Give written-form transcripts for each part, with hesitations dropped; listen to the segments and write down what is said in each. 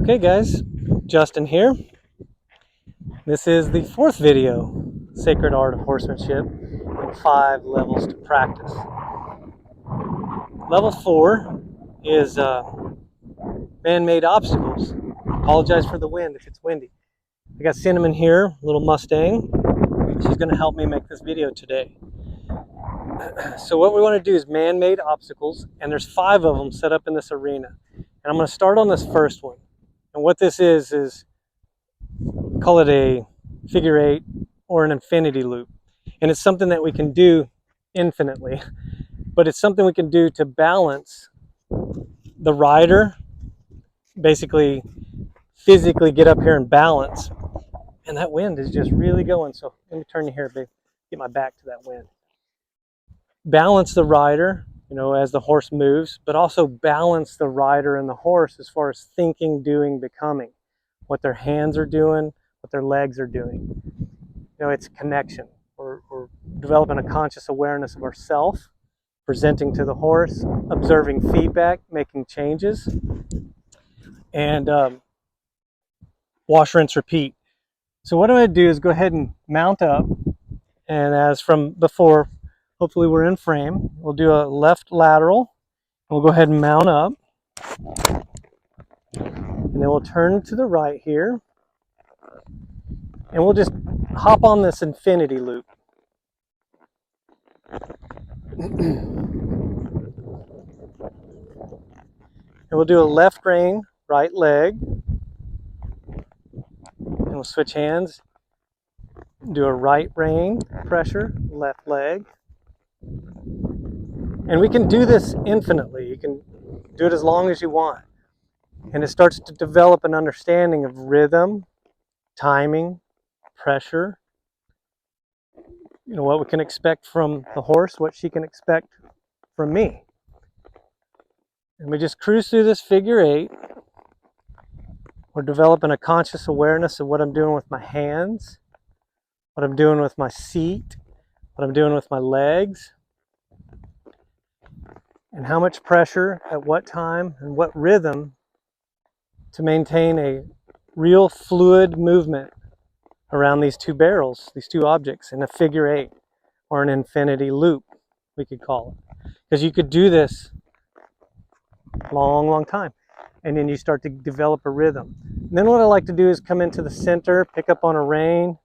Okay guys, Justin here. This is the fourth video, Sacred Art of Horsemanship, and 5 levels to practice. Level 4 is man-made obstacles. I apologize for the wind if it's windy. I got Cinnamon here, little Mustang. She's going to help me make this video today. So what we want to do is man-made obstacles, and there's 5 of them set up in this arena. And I'm going to start on this first one. And what this is call it a figure 8 or an infinity loop. And it's something that we can do infinitely, but it's something we can do to balance the rider, basically physically get up here and balance. And that wind is just really going, so let me turn you here, babe. Get my back to that wind. Balance the rider, as the horse moves, but also balance the rider and the horse as far as thinking, doing, becoming, what their hands are doing, what their legs are doing. It's connection. We're developing a conscious awareness of ourself, presenting to the horse, observing feedback, making changes, and wash, rinse, repeat. So what I'm going to do is go ahead and mount up, and as from before, hopefully we're in frame. We'll do a left lateral. We'll go ahead and mount up. And then we'll turn to the right here. And we'll just hop on this infinity loop. And we'll do a left rein, right leg. And we'll switch hands. Do a right rein pressure, left leg. And we can do this infinitely. You can do it as long as you want. And it starts to develop an understanding of rhythm, timing, pressure. What we can expect from the horse, what she can expect from me. And we just cruise through this figure 8. We're developing a conscious awareness of what I'm doing with my hands, what I'm doing with my seat, what I'm doing with my legs, and how much pressure, at what time, and what rhythm to maintain a real fluid movement around these 2 barrels, these 2 objects, in a figure 8 or an infinity loop, we could call it. Because you could do this long time, and then you start to develop a rhythm. And then what I like to do is come into the center, pick up on a rein,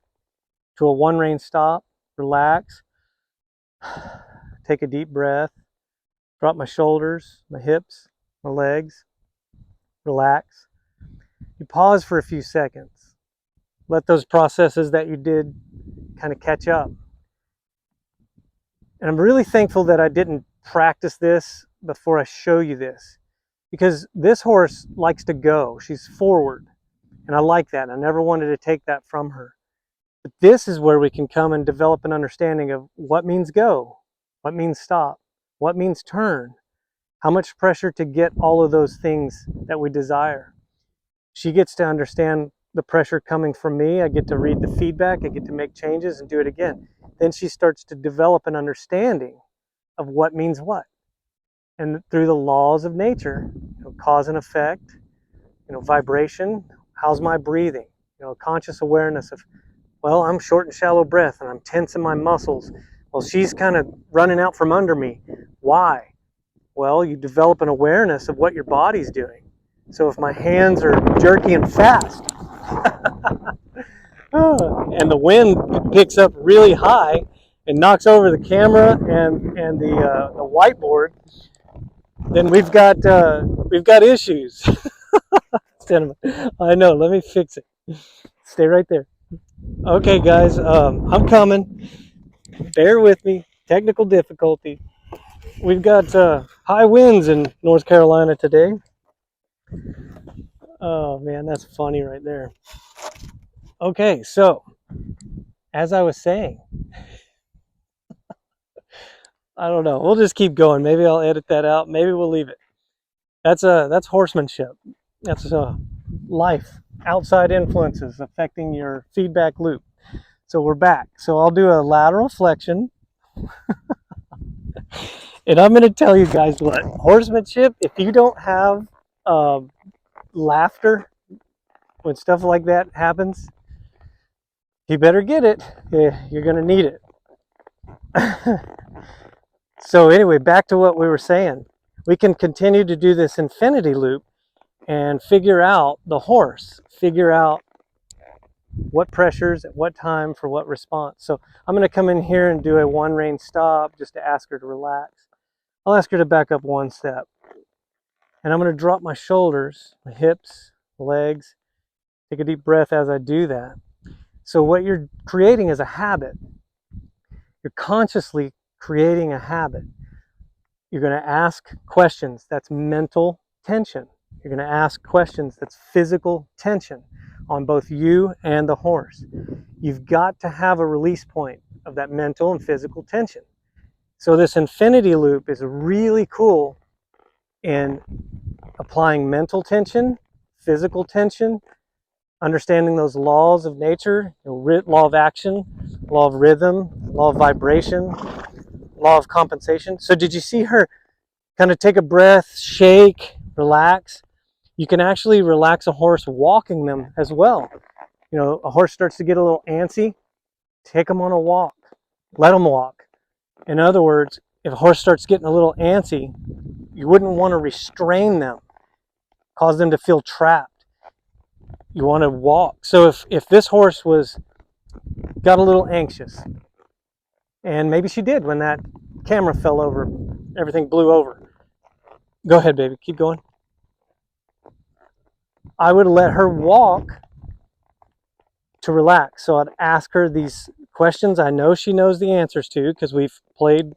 to a 1 rein stop, relax, take a deep breath, drop my shoulders, my hips, my legs, relax. You pause for a few seconds. Let those processes that you did kind of catch up. And I'm really thankful that I didn't practice this before I show you this, because this horse likes to go. She's forward, and I like that. I never wanted to take that from her. But this is where we can come and develop an understanding of what means go, what means stop, what means turn, how much pressure to get all of those things that we desire. She gets to understand the pressure coming from me. I get to read the feedback. I get to make changes and do it again. Then she starts to develop an understanding of what means what. And through the laws of nature, cause and effect, vibration, how's my breathing? Conscious awareness of, well, I'm short and shallow breath and I'm tensing my muscles. Well, she's kind of running out from under me. Why? Well, you develop an awareness of what your body's doing. So if my hands are jerky and fast, and the wind picks up really high and knocks over the camera and the whiteboard, then we've got issues. I know. Let me fix it. Stay right there. Okay, guys, I'm coming. Bear with me. Technical difficulty. We've got high winds in North Carolina today. Oh man, that's funny right there. Okay, so as I was saying, I don't know. We'll just keep going. Maybe I'll edit that out. Maybe we'll leave it. That's horsemanship. That's life. Outside influences affecting your feedback loop. So we're back. So I'll do a lateral flexion. And I'm going to tell you guys what, horsemanship, if you don't have laughter when stuff like that happens, you better get it. You're going to need it. So anyway, back to what we were saying. We can continue to do this infinity loop and figure out the horse, figure out what pressures at what time for what response. So I'm going to come in here and do a one rein stop just to ask her to relax. I'll ask her to back up one step. And I'm going to drop my shoulders, my hips, legs. Take a deep breath as I do that. So what you're creating is a habit. You're consciously creating a habit. You're going to ask questions. That's mental tension. You're going to ask questions. That's physical tension on both you and the horse. You've got to have a release point of that mental and physical tension. So this infinity loop is really cool in applying mental tension, physical tension, understanding those laws of nature, law of action, law of rhythm, law of vibration, law of compensation. So did you see her kind of take a breath, shake, relax? You can actually relax a horse walking them as well. You know, a horse starts to get a little antsy, take them on a walk, let them walk. In other words, if a horse starts getting a little antsy, you wouldn't want to restrain them, cause them to feel trapped. You want to walk. So if this horse got a little anxious, and maybe she did when that camera fell over, everything blew over. Go ahead, baby, keep going. I would let her walk to relax. So I'd ask her these questions I know she knows the answers to because we've played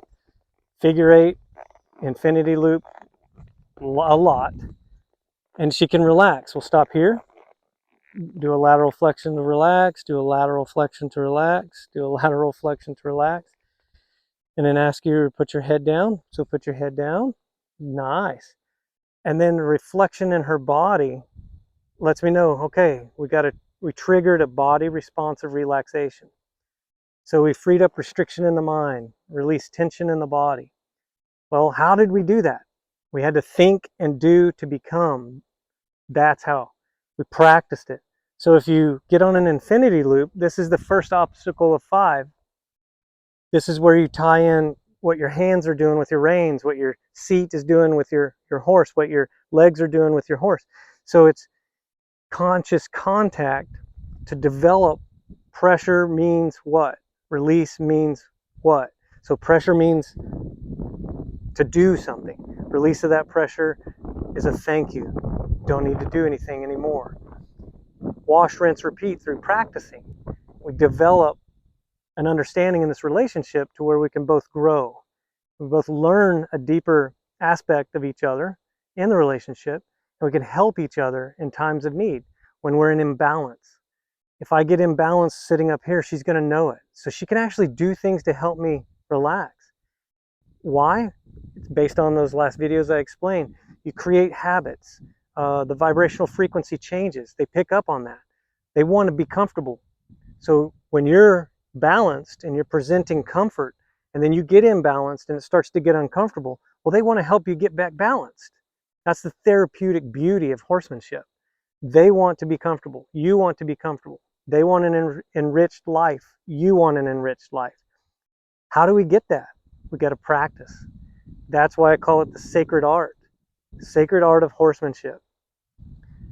figure eight, infinity loop a lot, and she can relax. We'll stop here, do a lateral flexion to relax, do a lateral flexion to relax, do a lateral flexion to relax, and then ask you to put your head down. So put your head down. Nice. And then reflection in her body lets me know, okay, we triggered a body responsive relaxation. So we freed up restriction in the mind, released tension in the body. Well, how did we do that? We had to think and do to become. That's how. We practiced it. So if you get on an infinity loop, this is the first obstacle of 5. This is where you tie in what your hands are doing with your reins, what your seat is doing with your horse, what your legs are doing with your horse. So it's conscious contact to develop. Pressure means what? Release means what? So pressure means to do something. Release of that pressure is a thank you. Don't need to do anything anymore. Wash, rinse, repeat through practicing. We develop an understanding in this relationship to where we can both grow. We both learn a deeper aspect of each other in the relationship, and we can help each other in times of need when we're in imbalance. If I get imbalanced sitting up here, she's going to know it. So she can actually do things to help me relax. Why? It's based on those last videos I explained. You create habits. The vibrational frequency changes. They pick up on that. They want to be comfortable. So when you're balanced and you're presenting comfort, and then you get imbalanced and it starts to get uncomfortable, well, they want to help you get back balanced. That's the therapeutic beauty of horsemanship. They want to be comfortable. You want to be comfortable. They want an enriched life. You want an enriched life. How do we get that? We got to practice. That's why I call it the sacred art. Sacred art of horsemanship.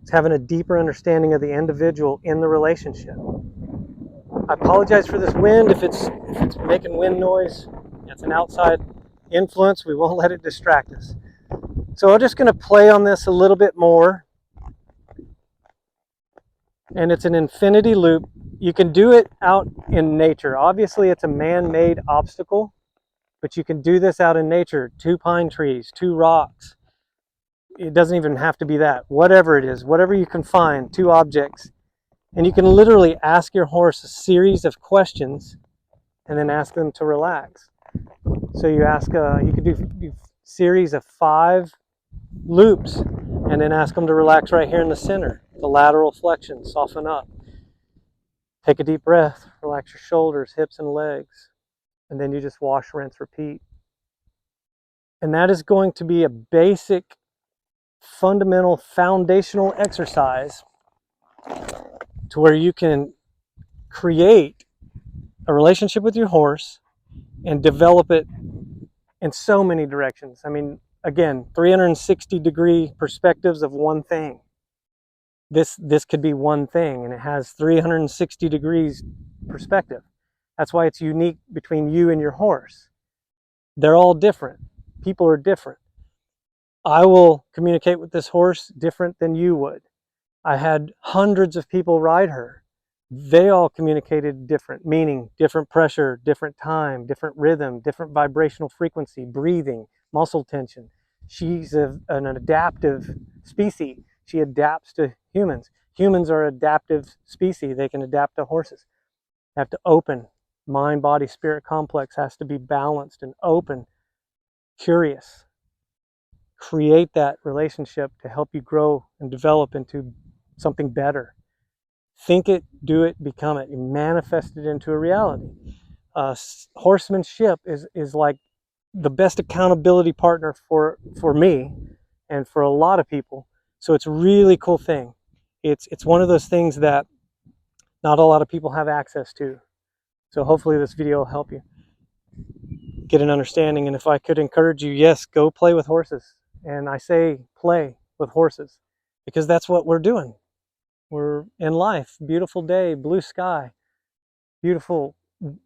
It's having a deeper understanding of the individual in the relationship. I apologize for this wind if it's making wind noise. It's an outside influence. We won't let it distract us. So I'm just going to play on this a little bit more. And it's an infinity loop. You can do it out in nature. Obviously, it's a man-made obstacle, but you can do this out in nature. 2 pine trees, 2 rocks. It doesn't even have to be that. Whatever it is, whatever you can find, 2 objects. And you can literally ask your horse a series of questions and then ask them to relax. So you could do series of 5 loops and then ask them to relax right here in the center. The lateral flexion, soften up. Take a deep breath, relax your shoulders, hips, and legs. And then you just wash, rinse, repeat. And that is going to be a basic, fundamental, foundational exercise to where you can create a relationship with your horse and develop it in so many directions. I mean, again, 360-degree perspectives of one thing. This could be one thing, and it has 360 degrees perspective. That's why it's unique between you and your horse. They're all different. People are different. I will communicate with this horse different than you would. I had hundreds of people ride her. They all communicated different, meaning different pressure, different time, different rhythm, different vibrational frequency, breathing, muscle tension. She's an adaptive species. She adapts to humans. Humans are adaptive species. They can adapt to horses. They have to open. Mind, body, spirit complex has to be balanced and open, curious. Create that relationship to help you grow and develop into something better. Think it, do it, become it. You manifest it into a reality. Horsemanship is like the best accountability partner for me and for a lot of people. So it's a really cool thing. It's one of those things that not a lot of people have access to. So hopefully this video will help you get an understanding. And if I could encourage you, yes, go play with horses. And I say play with horses because that's what we're doing. We're in life. Beautiful day, blue sky, beautiful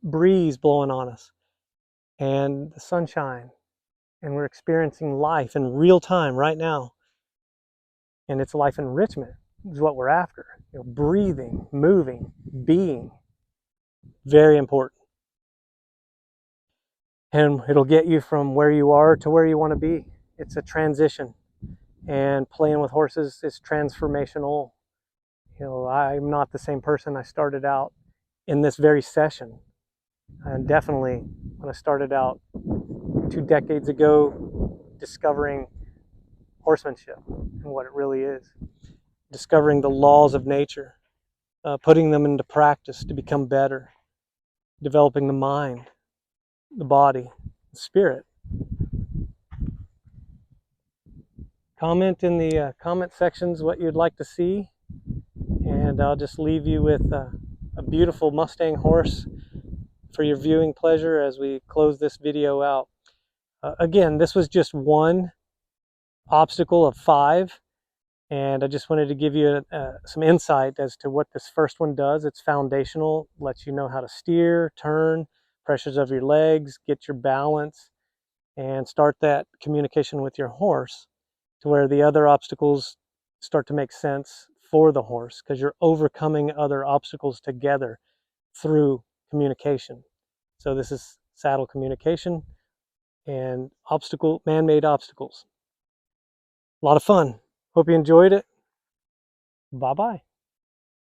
breeze blowing on us, and the sunshine. And we're experiencing life in real time right now. And it's life enrichment is what we're after. You know, breathing, moving, being. Very important. And it'll get you from where you are to where you want to be. It's a transition. And playing with horses is transformational. You know, I'm not the same person I started out in this very session. And definitely when I started out 2 decades ago, discovering horsemanship and what it really is, discovering the laws of nature, putting them into practice to become better, developing the mind, the body, the spirit. Comment in the comment sections what you'd like to see, and I'll just leave you with a beautiful Mustang horse for your viewing pleasure as we close this video out. Again, this was just one obstacle of 5, and I just wanted to give you some insight as to what this first one does. It's foundational, lets you know how to steer, turn, pressures of your legs, get your balance, and start that communication with your horse to where the other obstacles start to make sense for the horse because you're overcoming other obstacles together through communication. So this is saddle communication and man-made obstacles. A lot of fun. Hope you enjoyed it. Bye-bye.